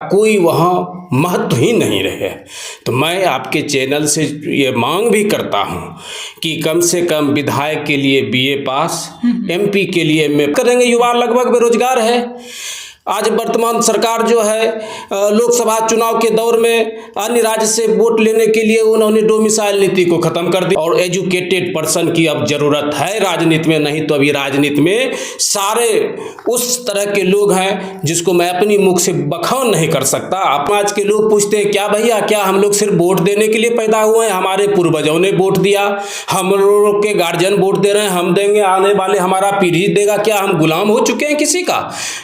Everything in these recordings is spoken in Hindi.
कोई वहाँ महत्व ही नहीं रहे। तो मैं आपके चैनल से ये मांग भी करता हूँ कि कम से कम विधायक के लिए बीए पास, एमपी के लिए एमए करेंगे। युवा लगभग बेरोजगार है। आज वर्तमान सरकार जो है लोकसभा चुनाव के दौर में अन्य राज्य से वोट लेने के लिए उन्होंने डोमिसाइल नीति को खत्म कर दिया और एजुकेटेड पर्सन की अब जरूरत है राजनीति में। नहीं तो अभी राजनीति में सारे उस तरह के लोग हैं जिसको मैं अपनी मुख से बखान नहीं कर सकता। आप आज के लोग पूछते हैं क्या भैया, क्या हम लोग सिर्फ वोट देने के लिए पैदा हुए हैं? हमारे पूर्वजों ने वोट दिया, हम लोग के गार्जियन वोट दे रहे हैं, हम देंगे, आने वाले हमारा पीढ़ी देगा। क्या हम गुलाम हो चुके हैं किसी का?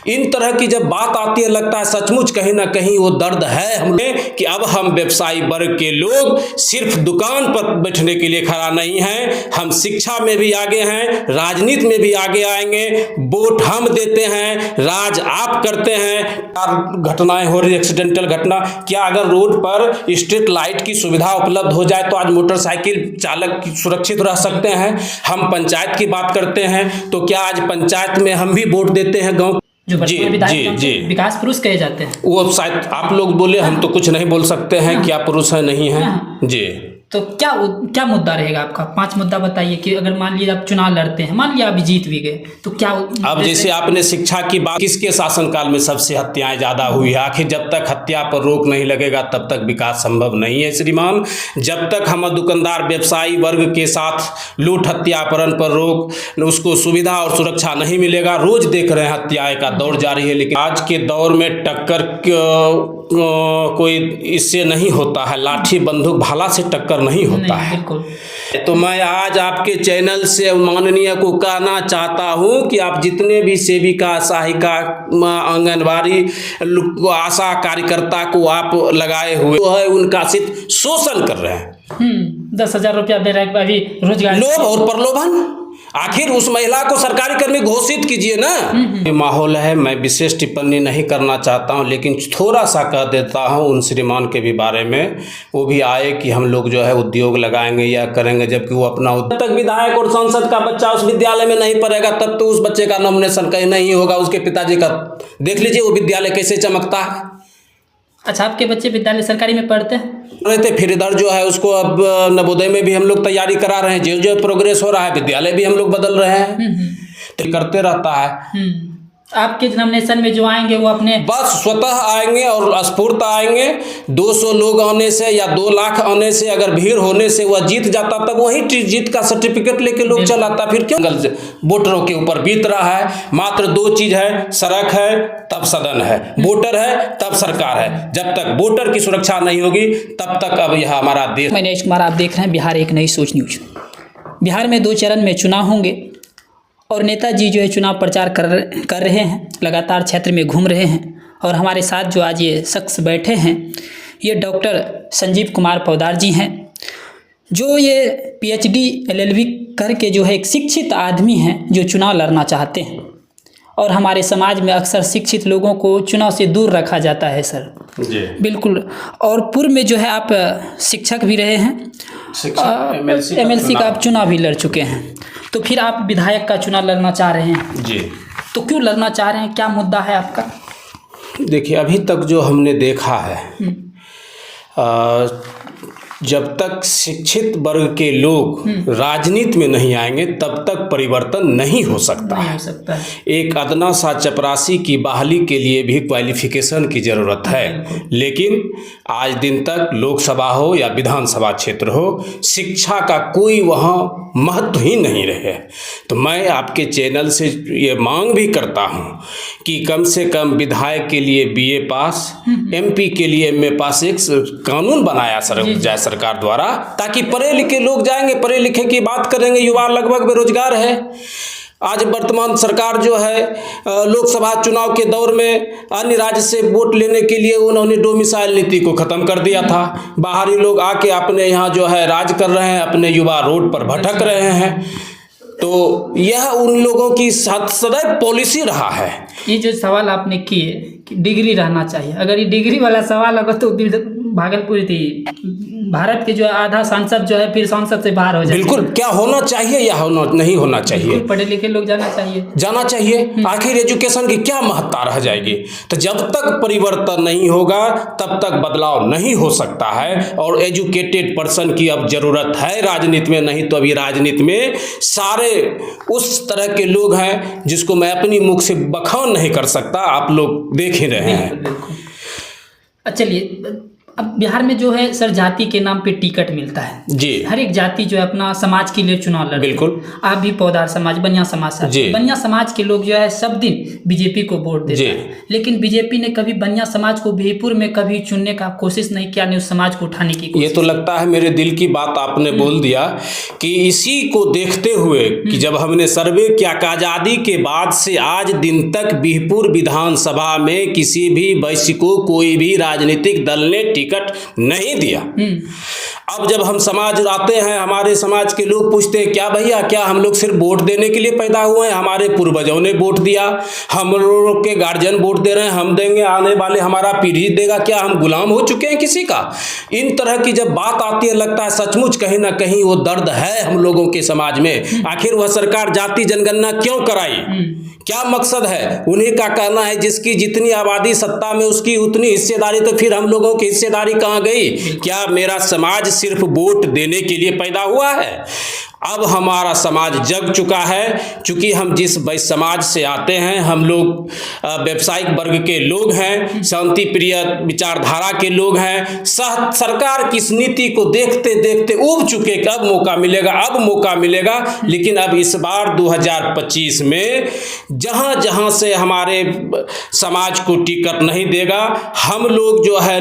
इन तरह की जब बात आती है लगता है सचमुच कहीं ना कहीं वो दर्द है हमें कि अब हम व्यवसायी वर्ग के लोग सिर्फ दुकान पर बैठने के लिए खड़ा नहीं हैं, हम शिक्षा में भी आगे हैं, राजनीति में भी आगे आएंगे। वोट हम देते हैं, राज आप करते हैं। घटनाएं हो रही, एक्सीडेंटल घटना, क्या अगर रोड पर स्ट्रीट लाइट की सुविधा उपलब्ध हो जाए तो आज मोटरसाइकिल चालक सुरक्षित रह सकते हैं? हम पंचायत की बात करते हैं तो क्या आज पंचायत में हम भी वोट देते हैं? गाँव जो विधायक विकास पुरुष कहे जाते हैं, वो शायद आप लोग बोले, हम तो कुछ नहीं बोल सकते हैं क्या पुरुष है नहीं है। जी, तो क्या मुद्दा रहेगा आपका? 5 मुद्दा बताइए कि अगर मान लीजिए आप चुनाव लड़ते हैं, मान लिया आप जीत भी गए तो क्या? अब जैसे आपने शिक्षा की बात, किसके शासनकाल में सबसे हत्याएं ज्यादा हुई है? आखिर जब तक हत्या पर रोक नहीं लगेगा तब तक विकास संभव नहीं है श्रीमान। जब तक हम दुकानदार व्यवसायी वर्ग के साथ लूट हत्या अपहरण पर रोक, उसको सुविधा और सुरक्षा नहीं मिलेगा। रोज देख रहे हैं हत्याएं का दौर जारी है, लेकिन आज के दौर में टक्कर कोई इससे नहीं होता है, लाठी बंदूक भाला से टक्कर नहीं होता है। तो मैं आज आपके चैनल से माननीय को कहना चाहता हूं कि आप जितने भी सेविका, सहायिका, आंगनबाड़ी, आशा कार्यकर्ता को आप लगाए हुए है उनका सिर्फ शोषण कर रहे हैं। 10,000 रुपया दे रहे हैं अभी रोजगार, लोभ और प्रलोभन। आखिर उस महिला को सरकारी कर्मी घोषित कीजिए ना। ये माहौल है, मैं विशेष टिप्पणी नहीं करना चाहता हूं, लेकिन थोड़ा सा कह देता हूं उन श्रीमान के भी बारे में। वो भी आए कि हम लोग जो है उद्योग लगाएंगे या करेंगे, जबकि वो अपना जब तक विधायक और सांसद का बच्चा उस विद्यालय में नहीं पढ़ेगा तब तो उस बच्चे का नॉमिनेशन कहीं नहीं होगा। उसके पिताजी का देख लीजिए वो विद्यालय कैसे चमकता है। अच्छा, आपके बच्चे विद्यालय सरकारी में पढ़ते हैं? रहते, फिर इधर जो है उसको अब नवोदय में भी हम लोग तैयारी करा रहे हैं। जो जो प्रोग्रेस हो रहा है विद्यालय भी हम लोग बदल रहे हैं, तो करते रहता है। आपके नॉमिनेशन में जो आएंगे वो अपने बस स्वतः आएंगे और स्फूर्त आएंगे। 200 लोग आने से या 2 लाख आने से अगर भीड़ होने से वह जीत जाता तब वही जीत का सर्टिफिकेट लेके लोग चल आता। फिर क्यों वोटरों के ऊपर बीत रहा है? मात्र 2 चीज है, सड़क है तब सदन है, वोटर है तब सरकार है। जब तक वोटर की सुरक्षा नहीं होगी तब तक अब यह हमारा देश। मैं नरेश कुमार, आप देख रहे हैं बिहार एक नई सोच न्यूज। बिहार में 2 चरण में चुनाव होंगे और नेताजी जो है चुनाव प्रचार कर रहे हैं, लगातार क्षेत्र में घूम रहे हैं। और हमारे साथ जो आज ये शख्स बैठे हैं ये डॉक्टर संजीव कुमार पोद्दार जी हैं, जो ये पीएचडी एलएलबी करके जो है एक शिक्षित आदमी हैं जो चुनाव लड़ना चाहते हैं। और हमारे समाज में अक्सर शिक्षित लोगों को चुनाव से दूर रखा जाता है सर जी। बिल्कुल। और पूर्व में जो है आप शिक्षक भी रहे हैं, एमएलसी का आप चुनाव भी लड़ चुके हैं, तो फिर आप विधायक का चुनाव लड़ना चाह रहे हैं जी। तो क्यों लड़ना चाह रहे हैं? क्या मुद्दा है आपका? देखिए, अभी तक जो हमने देखा है जब तक शिक्षित वर्ग के लोग राजनीति में नहीं आएंगे तब तक परिवर्तन नहीं हो सकता है। एक अदना सा चपरासी की बहाली के लिए भी क्वालिफिकेशन की ज़रूरत है, लेकिन आज दिन तक लोकसभा हो या विधानसभा क्षेत्र हो, शिक्षा का कोई वहाँ महत्व ही नहीं रहे। तो मैं आपके चैनल से ये मांग भी करता हूँ कि कम से कम विधायक के लिए बीए पास, एमपी के लिए एमए पास एक कानून बनाया जाए सरकार द्वारा, ताकि पढ़े लिखे लोग जाएंगे, पढ़े लिखे की बात करेंगे। युवा लगभग बेरोजगार है। आज वर्तमान सरकार जो है लोकसभा चुनाव के दौर में अन्य राज्य से वोट लेने के लिए उन्होंने डोमिसाइल नीति को खत्म कर दिया था। बाहरी लोग आके अपने यहाँ जो है राज कर रहे हैं, अपने युवा रोड पर भटक रहे हैं। तो यह उन लोगों की सदैव पॉलिसी रहा है। ये जो सवाल आपने किए कि डिग्री रहना चाहिए, अगर ये डिग्री वाला सवाल होगा तो भागलपुर थी, भारत के जो है आधा सांसद जो है फिर सांसद से बाहर हो जाए। बिल्कुल, क्या होना चाहिए या होना नहीं होना चाहिए? पढ़े लिखे लोग जाना चाहिए। आखिर एजुकेशन की क्या महत्ता रह जाएगी? तो जब तक परिवर्तन नहीं होगा तब तक बदलाव नहीं हो सकता है। और एजुकेटेड पर्सन की अब जरूरत है राजनीति में, नहीं तो अभी राजनीति में सारे उस तरह के लोग हैं जिसको मैं अपनी मुख से बखान नहीं कर सकता, आप लोग देख ही रहे हैं। बिल्कुल। चलिए, अब बिहार में जो है सर जाति के नाम पे टिकट मिलता है जी। हर एक जाति जो है अपना समाज के लिए चुनाव लड़ती है। बिल्कुल। आप भी पौधार समाज, बनिया समाज से, बनिया समाज के लोग जो है सब दिन बीजेपी को वोट देते हैं, लेकिन बीजेपी ने कभी बनिया समाज को बिहपुर में कभी चुनने का कोशिश नहीं किया, नहीं उस समाज को उठाने की कोशिश। ये तो लगता है मेरे दिल की बात आपने बोल दिया कि इसी को देखते हुए कि जब हमने सर्वे किया कि आज़ादी के बाद से आज दिन तक बिहपुर विधानसभा में किसी भी वैश्य को कोई भी राजनीतिक दल ने टिकट नहीं दिया। अब जब हम समाज आते हैं, हमारे समाज के लोग पूछते हैं क्या भैया, क्या हम लोग सिर्फ वोट देने के लिए पैदा हुए हैं? हमारे पूर्वजों ने वोट दिया, हम लोग के गार्जियन वोट दे रहे हैं, हम देंगे, आने वाले हमारा पीढ़ी देगा, क्या हम गुलाम हो चुके हैं किसी का? इन तरह की जब बात आती है लगता है सचमुच कहीं ना कहीं वो दर्द है हम लोगों के समाज में। आखिर वह सरकार जाति जनगणना क्यों कराई? क्या मकसद है? उन्हीं का कहना है जिसकी जितनी आबादी सत्ता में उसकी उतनी हिस्सेदारी, तो फिर हम लोगों की हिस्सेदारी कहाँ गई? क्या मेरा समाज सिर्फ वोट देने के लिए पैदा हुआ है? अब हमारा समाज जग चुका है, चूंकि हम जिस समाज से आते हैं, हम लोग व्यावसायिक वर्ग के लोग हैं, शांति प्रिय विचारधारा के लोग हैं, सरकार की इस नीति को देखते देखते उब चुके कि अब मौका मिलेगा, अब मौका मिलेगा। लेकिन अब इस बार 2025 में जहां जहां से हमारे समाज को टिकट नहीं देगा, हम लोग जो है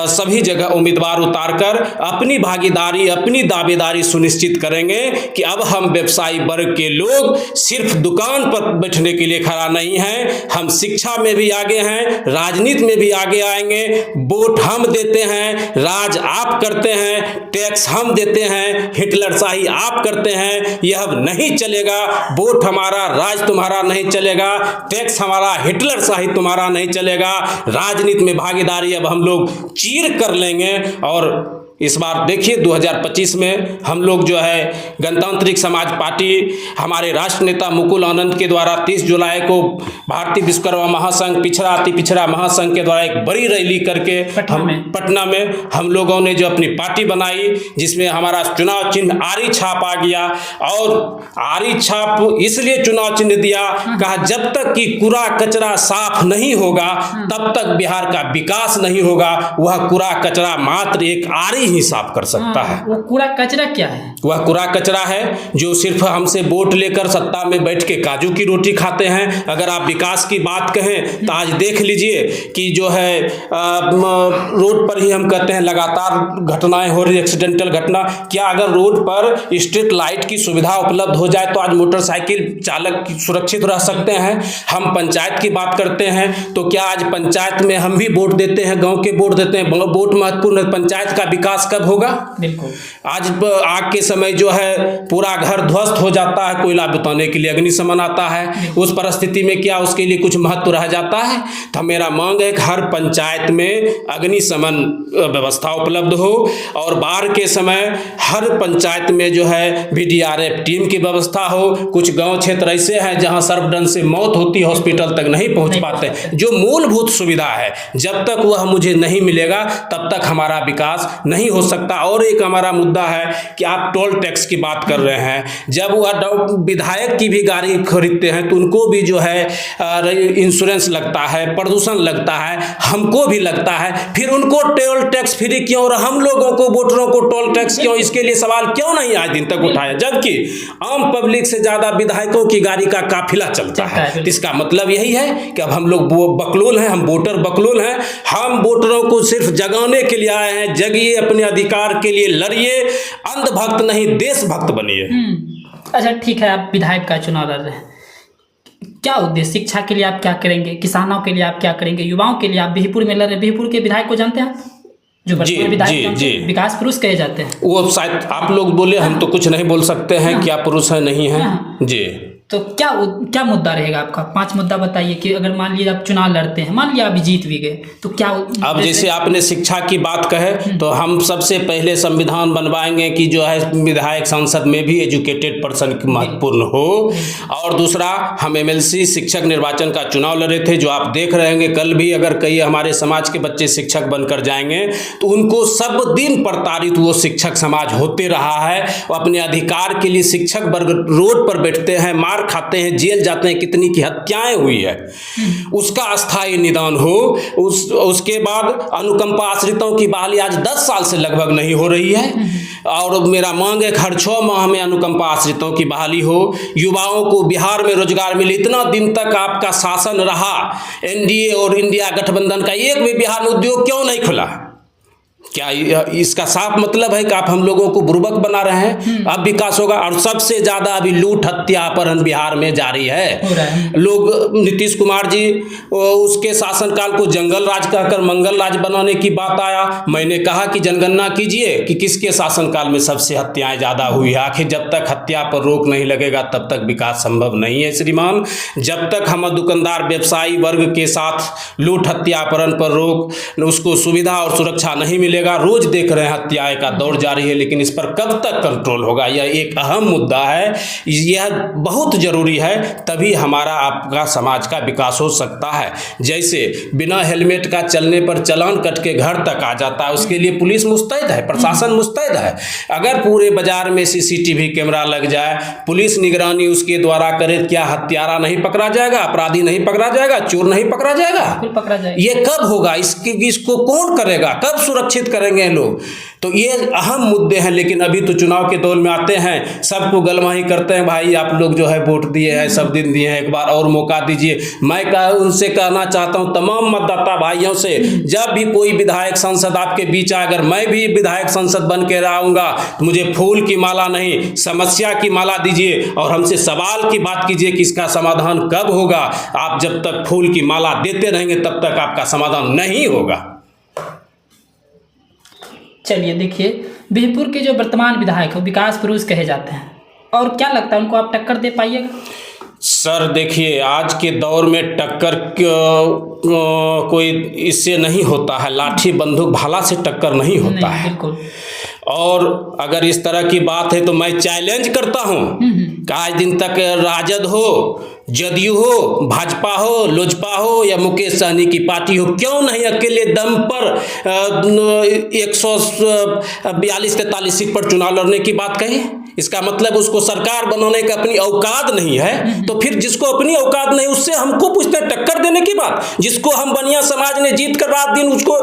सभी जगह उम्मीदवार उतारकर अपनी भागीदारी, अपनी दावेदारी सुनिश्चित करेंगे कि अब हम व्यवसायी वर्ग के लोग सिर्फ दुकान पर बैठने के लिए खड़ा नहीं हैं, हम शिक्षा में भी आगे हैं, राजनीति में भी आगे आएंगे। वोट हम देते हैं, राज आप करते हैं, टैक्स हम देते हैं, हिटलरशाही आप करते हैं, यह अब नहीं चलेगा। वोट हमारा, राज तुम्हारा नहीं चलेगा, टैक्स हमारा, हिटलरशाही तुम्हारा नहीं चलेगा। राजनीति में भागीदारी अब हम लोग चीर कर लेंगे। और इस बार देखिए 2025 में हम लोग जो है गणतांत्रिक समाज पार्टी, हमारे राष्ट्र नेता मुकुल आनंद के द्वारा 30 जुलाई को भारतीय विश्वकर्मा महासंघ, पिछड़ा अति पिछड़ा महासंघ के द्वारा एक बड़ी रैली करके पटना में हम लोगों ने जो अपनी पार्टी बनाई, जिसमें हमारा चुनाव चिन्ह आरी छाप आ गया। और आरी छाप इसलिए चुनाव चिन्ह दिया, कहा जब तक कि कूड़ा कचरा साफ नहीं होगा तब तक बिहार का विकास नहीं होगा। वह कूड़ा कचरा मात्र एक आरी ही साफ कर सकता है। वो कूड़ा कचरा क्या है? वह कूड़ा कचरा है जो सिर्फ हमसे वोट लेकर सत्ता में बैठ के काजू की रोटी खाते हैं। अगर आप विकास की बात कहें तो आज देख लीजिए कि जो है रोड पर ही हम कहते हैं लगातार घटनाएं हो रही, एक्सीडेंटल घटना। क्या अगर रोड पर स्ट्रीट लाइट की सुविधा उपलब्ध हो जाए तो आज मोटरसाइकिल चालक सुरक्षित रह सकते हैं? हम पंचायत की बात करते हैं तो क्या आज पंचायत में हम भी वोट देते हैं, गांव के वोट देते हैं? वोट महत्वपूर्ण है, पंचायत का विकास कब होगा? बिल्कुल। आज आग के समय जो है पूरा घर ध्वस्त हो जाता है, कोयला बुताने के लिए अग्निशमन आता है, उस परिस्थिति में क्या उसके लिए कुछ महत्व रह जाता है? तो मेरा मांग है कि हर पंचायत में अग्निशमन व्यवस्था उपलब्ध हो और बाढ़ के समय हर पंचायत में जो है VDRF टीम की व्यवस्था हो। कुछ गांव क्षेत्र ऐसे हैं जहां सर्वदन से मौत होती, हॉस्पिटल तक नहीं पहुंच पाते। जो मूलभूत सुविधा है जब तक वह मुझे नहीं मिलेगा तब तक हमारा विकास नहीं हो सकता। और एक हमारा मुद्दा है कि आप टोल टैक्स की बात कर रहे हैं, जब वह विधायक की भी गाड़ी खरीदते हैं तो उनको भी जो है इंश्योरेंस लगता है, प्रदूषण लगता है, हमको भी लगता है, फिर उनको टोल टैक्स फ्री क्यों और हम लोगों को वोटरों को टोल टैक्स क्यों? इसके लिए सवाल क्यों नहीं आज दिन तक उठाया, जबकि आम पब्लिक से ज्यादा विधायकों की गाड़ी का काफिला चलता है। इसका मतलब यही है कि अब हम लोग बकलोल हैं, हम वोटर बकलोल हैं। हम वोटरों को सिर्फ जगाने के लिए आए हैं, जगिए, अपने अधिकार के लिए लड़िए, अंधभक्त नहीं देशभक्त बनिए। अच्छा ठीक है, आप विधायक का चुनाव लड़ रहे हैं, क्या उद्देश्य? शिक्षा के लिए आप क्या करेंगे? किसानों के लिए आप क्या करेंगे? युवाओं के लिए आप बिहपुर में लड़ रहे हैं। बिहपुर के विधायक को जानते हैं आप? जो विधायक विकास पुरुष कहे जाते हैं, वो शायद आप लोग बोले, हम तो कुछ नहीं बोल सकते हैं क्या पुरुष है नहीं है। जी तो क्या मुद्दा रहेगा आपका? 5 मुद्दा बताइए कि अगर मान लीजिए आप चुनाव लड़ते हैं, मान लिया अभी जीत भी गए, तो क्या अब जैसे आपने शिक्षा की बात कहे तो हम सबसे पहले संविधान बनवाएंगे कि जो है विधायक सांसद में भी एजुकेटेड पर्सन की महत्वपूर्ण हो। और दूसरा, हम एमएलसी शिक्षक निर्वाचन का चुनाव लड़े थे, जो आप देख रहे होंगे कल भी अगर कई हमारे समाज के बच्चे शिक्षक बनकर जाएंगे तो उनको सब दिन प्रताड़ित वो शिक्षक समाज होते रहा है। वो अपने अधिकार के लिए शिक्षक वर्ग रोड पर बैठते हैं, मार खाते हैं, जेल जाते हैं, कितनी की हत्याएं हुई है, उसका स्थायी निदान हो। उसके बाद अनुकंपा आश्रितों की बहाली आज 10 साल से लगभग नहीं हो रही है और मेरा मांग है हर 6 माह में अनुकंपा आश्रितों की बहाली हो। युवाओं को बिहार में रोजगार मिले। इतना दिन तक आपका शासन रहा, एनडीए और इंडिया गठबंधन का एक भी बिहार में उद्योग क्यों नहीं खुला? क्या इसका साफ मतलब है कि आप हम लोगों को बुर्बक बना रहे हैं? अब विकास होगा। और सबसे ज्यादा अभी लूट, हत्या, अपहरण बिहार में जारी है। लोग नीतीश कुमार जी उसके शासनकाल को जंगल राज कहकर मंगल राज बनाने की बात आया। मैंने कहा कि जनगणना कीजिए कि किसके शासनकाल में सबसे हत्याएं ज्यादा हुई है। आखिर जब तक हत्या पर रोक नहीं लगेगा तब तक विकास संभव नहीं है श्रीमान। जब तक हम दुकानदार व्यवसायी वर्ग के साथ लूट, हत्या, अपहरण पर रोक, उसको सुविधा और सुरक्षा नहीं मिलेगा। रोज देख रहे हैं हत्याएं का दौर जारी है, लेकिन इस पर कब तक कंट्रोल होगा? यह एक अहम मुद्दा है, यह बहुत जरूरी है, तभी हमारा आपका समाज का विकास हो सकता है। जैसे बिना हेलमेट का चलने पर चालान कट के घर तक आ जाता है, उसके लिए पुलिस मुस्तैद है, प्रशासन मुस्तैद है। अगर पूरे बाजार में सीसीटीवी कैमरा लग जाए, पुलिस निगरानी उसके द्वारा करे, क्या हत्यारा नहीं पकड़ा जाएगा? अपराधी नहीं पकड़ा जाएगा? चोर नहीं पकड़ा जाएगा? पकड़ा जाएगा। ये कब होगा? इसको कौन करेगा? कब सुरक्षित करेंगे लोग? तो ये अहम मुद्दे हैं। लेकिन अभी तो चुनाव के दौर में आते हैं, सबको गलमाही करते हैं, भाई आप लोग जो है वोट दिए हैं, सब दिन दिए हैं, एक बार और मौका दीजिए। मैं उनसे कहना चाहता हूं तमाम मतदाता भाइयों से, जब भी कोई विधायक सांसद आपके बीच आए, अगर मैं भी विधायक सांसद बन के रहूंगा तो मुझे फूल की माला नहीं, समस्या की माला दीजिए और हमसे सवाल की बात कीजिए कि इसका समाधान कब होगा। आप जब तक फूल की माला देते रहेंगे तब तक आपका समाधान नहीं होगा। चलिए देखिए, बिहपुर के जो वर्तमान विधायक है विकास पुरुष कहे जाते हैं, और क्या लगता है उनको आप टक्कर दे पाइएगा? सर देखिए, आज के दौर में टक्कर कोई इससे नहीं होता है, लाठी बंदूक भाला से टक्कर नहीं होता है। बिल्कुल। और अगर इस तरह की बात है तो मैं चैलेंज करता हूं कि आज दिन तक राजद हो, जदयू हो, भाजपा हो, लोजपा हो या मुकेश सहनी की पार्टी हो, क्यों नहीं अकेले दम पर 142-43 सीट पर चुनाव लड़ने की बात कही? इसका मतलब उसको सरकार बनाने की अपनी औकात नहीं है। तो फिर जिसको अपनी औकात नहीं उससे हमको पूछते हैं टक्कर देने की बात? जिसको हम बनिया समाज ने जीत कर रात दिन उसको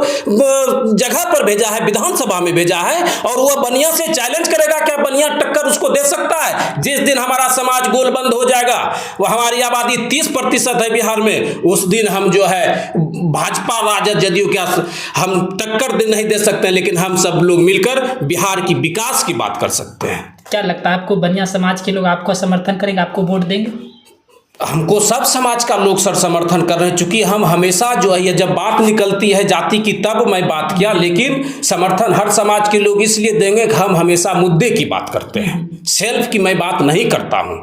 जगह पर भेजा है, विधानसभा में भेजा है, और वह बनिया से चैलेंज करेगा, क्या बनिया टक्कर उसको दे सकता है? जिस दिन हमारा समाज गोलबंद हो जाएगा, वह हमारी आबादी 30% है बिहार में, उस दिन हम जो है भाजपा, राजद, जदयू क्या हम टक्कर नहीं दे सकते, लेकिन हम सब लोग मिलकर बिहार की विकास की बात कर सकते हैं। क्या लगता है आपको बनिया समाज के लोग आपको समर्थन करेंगे, आपको वोट देंगे? हमको सब समाज का लोग सर समर्थन कर रहे हैं, चूंकि हम हमेशा जो है जब बात निकलती है जाति की तब मैं बात किया, लेकिन समर्थन हर समाज के लोग इसलिए देंगे कि हम हमेशा मुद्दे की बात करते हैं, सेल्फ की मैं बात नहीं करता हूं।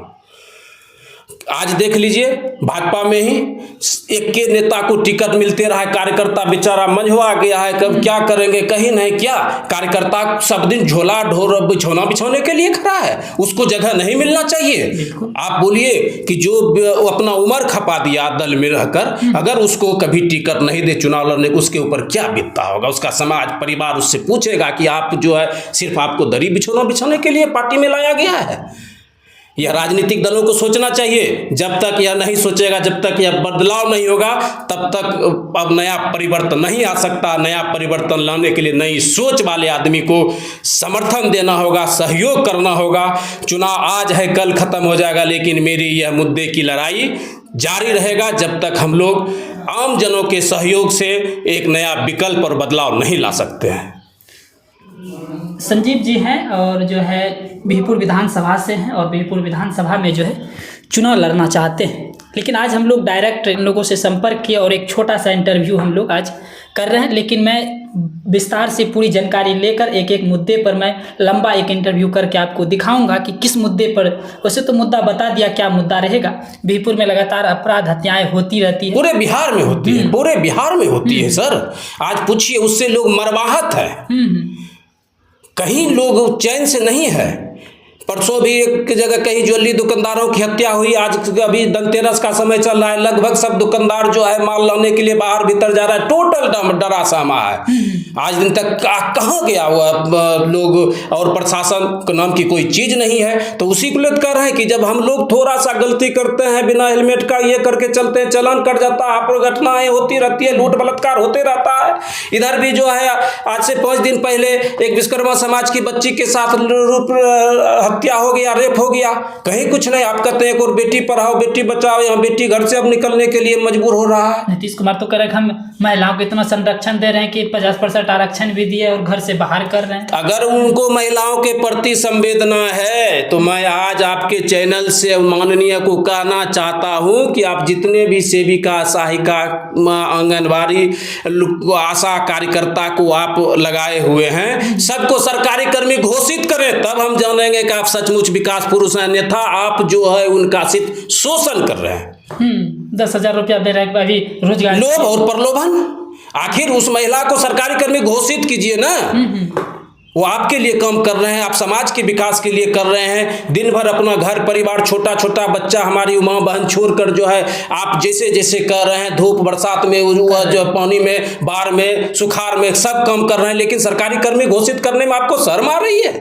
आज देख लीजिए, भाजपा में ही एक के नेता को टिकट मिलते रहा है, कार्यकर्ता बेचारा मंझवा गया है, कब क्या करेंगे कहीं नहीं। क्या कार्यकर्ता सब दिन झोला ढोर बिछौना बिछौने के लिए खड़ा है? उसको जगह नहीं मिलना चाहिए? आप बोलिए कि जो अपना उम्र खपा दिया दल में रहकर, अगर उसको कभी टिकट नहीं दे चुनाव लड़ने, उसके ऊपर क्या बीतता होगा? उसका समाज परिवार उससे पूछेगा कि आप जो है सिर्फ आपको दरी बिछौना बिछाने के लिए पार्टी में लाया गया है। यह राजनीतिक दलों को सोचना चाहिए। जब तक यह नहीं सोचेगा, जब तक यह बदलाव नहीं होगा, तब तक अब नया परिवर्तन नहीं आ सकता। नया परिवर्तन लाने के लिए नई सोच वाले आदमी को समर्थन देना होगा, सहयोग करना होगा। चुनाव आज है कल खत्म हो जाएगा, लेकिन मेरी यह मुद्दे की लड़ाई जारी रहेगा जब तक हम लोग आम जनों के सहयोग से एक नया विकल्प और बदलाव नहीं ला सकते हैं। संजीव जी हैं और जो है बिहपुर विधानसभा से हैं, और बिहपुर विधानसभा में जो है चुनाव लड़ना चाहते हैं। लेकिन आज हम लोग डायरेक्ट इन लोगों से संपर्क किए और एक छोटा सा इंटरव्यू हम लोग आज कर रहे हैं, लेकिन मैं विस्तार से पूरी जानकारी लेकर एक एक मुद्दे पर मैं लंबा एक इंटरव्यू करके आपको दिखाऊंगा कि किस मुद्दे पर। वैसे तो मुद्दा बता दिया, क्या मुद्दा रहेगा। बीरपुर में लगातार अपराध हत्याएं होती रहती है, पूरे बिहार में होती है, पूरे बिहार में होती है सर। आज पूछिए, उससे लोग मरवाहत है, कहीं लोग चैन से नहीं है। परसों भी एक जगह कहीं ज्वेलरी दुकानदारों की हत्या हुई। आज अभी धनतेरस का समय चल रहा है, लगभग सब दुकानदार जो है माल लाने के लिए बाहर भीतर जा रहा है, टोटल डरा सहमा है। आज दिन तक कहाँ गया हुआ लोग, और प्रशासन के नाम की कोई चीज नहीं है। तो उसी को लेकर कह रहे हैं कि जब हम लोग थोड़ा सा गलती करते हैं, बिना हेलमेट का ये करके चलते हैं, चालान कट जाता है, दुर्घटनाएं होती रहती है, लूट बलात्कार होते रहता है। इधर भी जो है आज से 5 दिन पहले एक विश्वकर्मा समाज की बच्ची के साथ हत्या हो गया, रेप हो गया, कहीं कुछ नहीं। आप कहते हैं और बेटी पढ़ाओ बेटी बचाओ, यहाँ बेटी घर से अब निकलने के लिए मजबूर हो रहा है। नीतीश कुमार तो कह रहे हैं हम महिलाओं को इतना संरक्षण दे रहे हैं कि 50% आरक्षण भी दिए और घर से बाहर कर रहे हैं। अगर उनको महिलाओं के प्रति संवेदना है तो मैं आज आपके चैनल से माननीय को कहना चाहता हूं कि आप जितने भी सेविका, सहायिका, आंगनबाड़ी, आशा कार्यकर्ता को आप लगाए हुए हैं, सबको सरकारी कर्मी घोषित करें, तब हम जानेंगे कि आप सचमुच विकास पुरुष हैं। अन्यथा आप जो है उनका सिर्फ शोषण कर रहे हैं। 10,000 रुपया दे रहे हैं अभी रोजगार, लोभ और प्रलोभन। आखिर उस महिला को सरकारी कर्मी घोषित कीजिए ना। वो आपके लिए काम कर रहे हैं, आप समाज के विकास के लिए कर रहे हैं। दिन भर अपना घर परिवार, छोटा छोटा बच्चा, हमारी माँ बहन छोड़कर जो है आप जैसे जैसे कर रहे हैं, धूप बरसात में, जो पानी में, बाढ़ में, सुखाड़ में, सब काम कर रहे हैं, लेकिन सरकारी कर्मी घोषित करने में आपको शर्म आ रही है।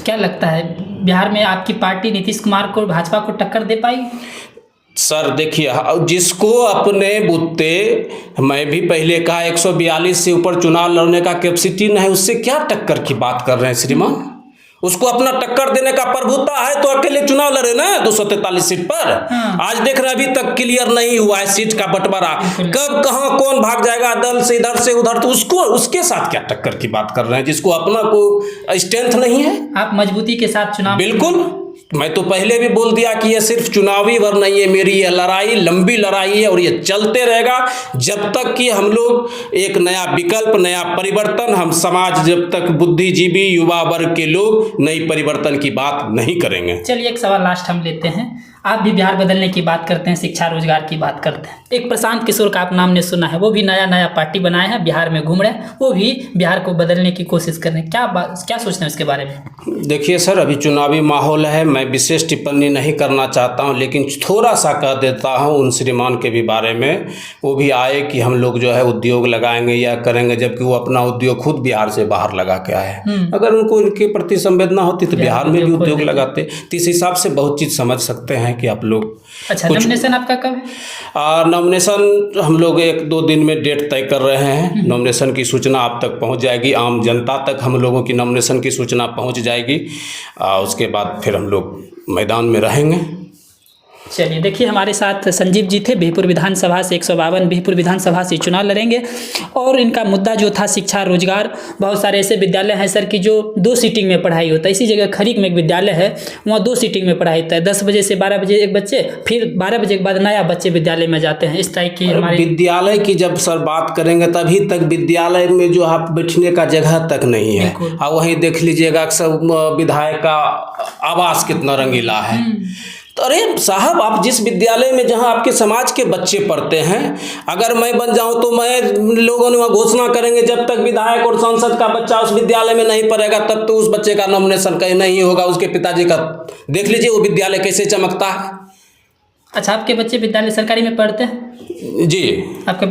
क्या लगता है बिहार में आपकी पार्टी नीतीश कुमार को, भाजपा को टक्कर दे पाएगी? सर देखिए, जिसको अपने बुत्ते, मैं भी पहले कहा 142 से ऊपर चुनाव लड़ने का कैपेसिटी नहीं है, उससे क्या टक्कर की बात कर रहे हैं श्रीमान। उसको अपना टक्कर देने का प्रभुता है तो अकेले चुनाव लड़े ना 243 सीट पर। आज देख रहे हैं अभी तक क्लियर नहीं हुआ है सीट का बंटवारा, कब कहां कौन भाग जाएगा दल से इधर से उधर। तो उसको, उसके साथ क्या टक्कर की बात कर रहे हैं जिसको अपना को स्ट्रेंथ नहीं है। आप मजबूती के साथ चुनाव, बिल्कुल। मैं तो पहले भी बोल दिया कि ये सिर्फ चुनावी वर नहीं है, मेरी ये लड़ाई लंबी लड़ाई है और ये चलते रहेगा जब तक कि हम लोग एक नया विकल्प, नया परिवर्तन, हम समाज जब तक बुद्धिजीवी युवा वर्ग के लोग नई परिवर्तन की बात नहीं करेंगे। चलिए एक सवाल लास्ट हम लेते हैं। आप भी बिहार बदलने की बात करते हैं, शिक्षा रोजगार की बात करते हैं। एक प्रशांत किशोर का आप नाम ने सुना है, वो भी नया नया पार्टी बनाए हैं, बिहार में घूम रहे हैं, वो भी बिहार को बदलने की कोशिश कर रहे हैं। क्या सोचते हैं उसके बारे में? देखिए सर, अभी चुनावी माहौल है, मैं विशेष टिप्पणी नहीं करना चाहता हूं, लेकिन थोड़ा सा कह देता हूं उन श्रीमान के भी बारे में। वो भी आए कि हम लोग जो है उद्योग लगाएंगे या करेंगे, जबकि वो अपना उद्योग खुद बिहार से बाहर लगा के आए। अगर उनको इनके प्रति संवेदना होती तो बिहार में भी उद्योग लगाते। तो इस हिसाब से बहुत चीज़ समझ सकते हैं कि आप लोग। अच्छा, नॉमिनेशन आपका कब है? नॉमिनेशन हम लोग 1-2 दिन में डेट तय कर रहे हैं। नॉमिनेशन की सूचना आप तक पहुंच जाएगी, आम जनता तक हम लोगों की नॉमिनेशन की सूचना पहुंच जाएगी। उसके बाद फिर हम लोग मैदान में रहेंगे। चलिए, देखिए हमारे साथ संजीव जी थे, बिहपुर विधानसभा से 152 बिहपुर विधानसभा से चुनाव लड़ेंगे और इनका मुद्दा जो था शिक्षा रोजगार। बहुत सारे ऐसे विद्यालय हैं सर कि जो 2 सीटिंग में पढ़ाई होता है। इसी जगह खरीक में एक विद्यालय है, वहाँ 2 सीटिंग में पढ़ाई होता है। 10 बजे से 12 बजे एक बच्चे, फिर 12 बजे के बाद नया बच्चे विद्यालय में जाते हैं। इस टाइप की हमारे विद्यालय की जब सर बात करेंगे तभी तक विद्यालय में जो आप बैठने का जगह तक नहीं है। और वहीं देख लीजिएगा सब विधायक का आवास कितना रंगीला है। तो अरे साहब, आप जिस विद्यालय में जहां आपके समाज के बच्चे पढ़ते हैं, अगर मैं बन जाऊं तो मैं, लोगों ने वहाँ घोषणा करेंगे जब तक विधायक और सांसद का बच्चा उस विद्यालय में नहीं पढ़ेगा तब तो उस बच्चे का नॉमिनेशन कहीं नहीं होगा। उसके पिताजी का देख लीजिए वो विद्यालय कैसे चमकता है। अच्छा, आपके बच्चे विद्यालय सरकारी में पढ़ते हैं? जी, आपका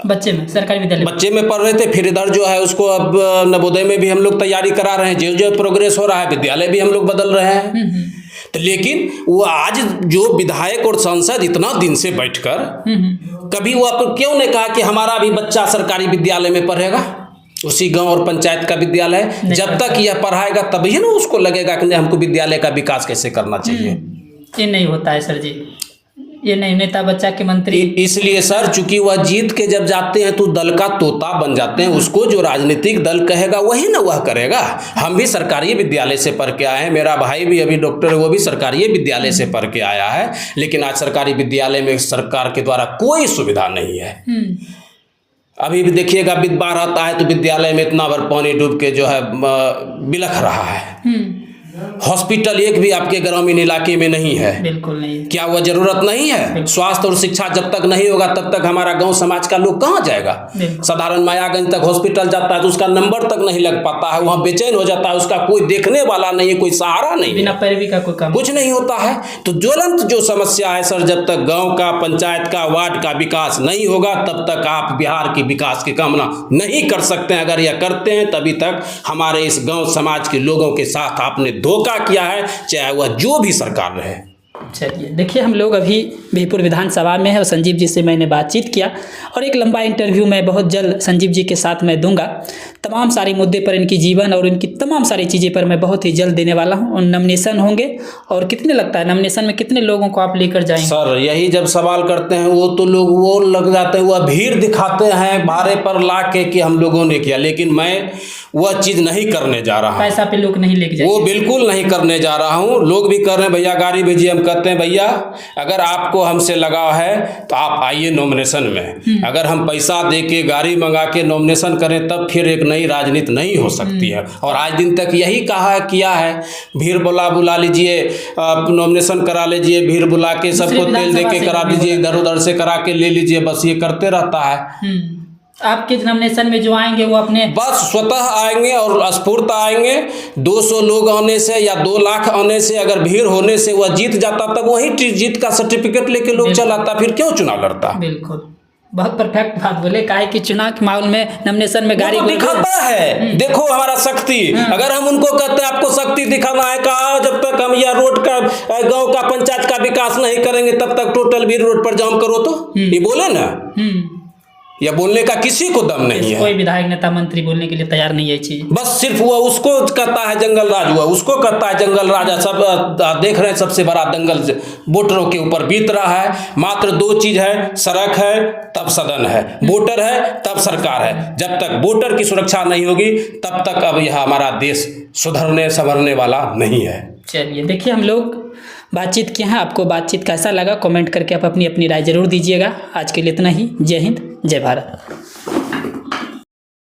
बच्चे में सरकारी विद्यालय बच्चे में पढ़ रहे थे, फिर इधर जो है उसको अब नवोदय में भी हम लोग तैयारी करा रहे हैं। जो जो प्रोग्रेस हो रहा है विद्यालय भी हम लोग बदल रहे हैं। तो लेकिन वो आज जो विधायक और सांसद इतना दिन से बैठकर कभी वो आपको क्यों नहीं कहा कि हमारा भी बच्चा सरकारी विद्यालय में पढ़ेगा, उसी गांव और पंचायत का विद्यालय। जब तक यह पढ़ाएगा तभी ना उसको लगेगा कि हमको विद्यालय का विकास कैसे करना चाहिए। ये नहीं होता है सर जी। ये नहीं नेता बच्चा के मंत्री। इसलिए सर, चूंकि वह जीत के जब जाते हैं तो दल का तोता बन जाते हैं। उसको जो राजनीतिक दल कहेगा वही ना वह करेगा। हम भी सरकारी विद्यालय से पढ़ के आए हैं, मेरा भाई भी अभी डॉक्टर है, वो भी सरकारी विद्यालय से पढ़ के आया है। लेकिन आज सरकारी विद्यालय में सरकार के द्वारा कोई सुविधा नहीं है। अभी भी देखिएगा, बाढ़ आता है तो विद्यालय में इतना भर पानी डूब के जो है बिलख रहा है। हॉस्पिटल एक भी आपके ग्रामीण इलाके में नहीं है। बिल्कुल नहीं। क्या वह जरूरत नहीं है? स्वास्थ्य और शिक्षा जब तक नहीं होगा तब तक हमारा गांव समाज का लोग कहाँ जाएगा? साधारण मायागंज तक हॉस्पिटल जाता है तो उसका नंबर तक नहीं लग पाता है, वहाँ बेचैन हो जाता है, उसका कोई देखने वाला नहीं है, कोई सहारा नहीं, बिना पैरवी का कोई काम कुछ नहीं होता है। तो ज्वलंत जो समस्या है सर, जब तक गाँव का, पंचायत का, वार्ड का विकास नहीं होगा तब तक आप बिहार की विकास की कामना नहीं कर सकते हैं। अगर यह करते हैं तभी तक हमारे इस गाँव समाज के लोगों के साथ आपने धोखा किया है, चाहे वह जो भी सरकार रहे। चलिए, देखिए हम लोग अभी बिहपुर विधानसभा में है और संजीव जी से मैंने बातचीत किया और एक लंबा इंटरव्यू मैं बहुत जल्द संजीव जी के साथ मैं दूंगा। तमाम सारे मुद्दे पर, इनकी जीवन और इनकी तमाम सारी चीज़ें पर मैं बहुत ही जल्द देने वाला हूं। और नॉमिनेशन होंगे, और कितने लगता है नॉमिनेशन में कितने लोगों को आप लेकर जाएंगे? सर, यही जब सवाल करते हैं वो तो लोग वो लग जाते हैं, वह भीड़ दिखाते हैं भारे पर ला के कि हम लोगों ने किया, लेकिन मैं वह चीज़ नहीं करने जा रहा हूँ। पैसा पे लोग नहीं लेके जाएंगे, वो बिल्कुल नहीं करने जा रहा हूँ। लोग भी कर रहे हैं, भैया गाड़ी भेजिए। हम कहते हैं भैया अगर आपको हमसे लगाव है तो आप आइए नॉमिनेशन में। अगर हम पैसा दे के गाड़ी मंगा के नॉमिनेशन करें तब फिर एक नई राजनीति नहीं हो सकती है। और आज दिन तक यही कहा किया है, भीड़ बुला लीजिए, नॉमिनेशन करा लीजिए, भीड़ बुला के सबको तेल दे के करा दीजिए, इधर उधर से करा के ले लीजिए, बस ये करते रहता है। आपके नॉमिनेशन में जो आएंगे वो अपने बस स्वतः आएंगे और स्फूर्त आएंगे। 200 लोग आने से या 2 लाख आने से, अगर भीड़ होने से वह जीत जाता तब वही जीत का सर्टिफिकेट लेके लोग चलाता, फिर क्यों चुनाव लड़ता? बिल्कुल, बहुत परफेक्ट बात बोले। काहे कि चुनाव के माहौल में नॉमिनेशन में गाड़ी दिखाता है। देखो हमारा शक्ति, अगर हम उनको कहते हैं आपको शक्ति दिखाना है, कहा जब तक हम यह रोड का, गांव का, पंचायत का विकास नहीं करेंगे तब तक टोटल भी रोड पर जाम करो, तो ये बोले ना, या बोलने का किसी को दम नहीं है। कोई विधायक, नेता, मंत्री बोलने के लिए तैयार नहीं है चीज। बस सिर्फ वो उसको कहता है जंगल राज, हुआ उसको कहता है जंगल राजा। सब देख रहे हैं, सबसे बड़ा दंगल वोटरों के ऊपर बीत रहा है। मात्र 2 चीज है, सड़क है तब सदन है, वोटर है तब सरकार है। जब तक वोटर की सुरक्षा नहीं होगी तब तक अब यह हमारा देश सुधरने संवरने वाला नहीं है। चलिए, देखिए हम लोग बातचीत किए हैं, आपको बातचीत कैसा लगा कमेंट करके आप अपनी राय जरूर दीजिएगा। आज के लिए इतना ही। जय हिंद, जय भारत।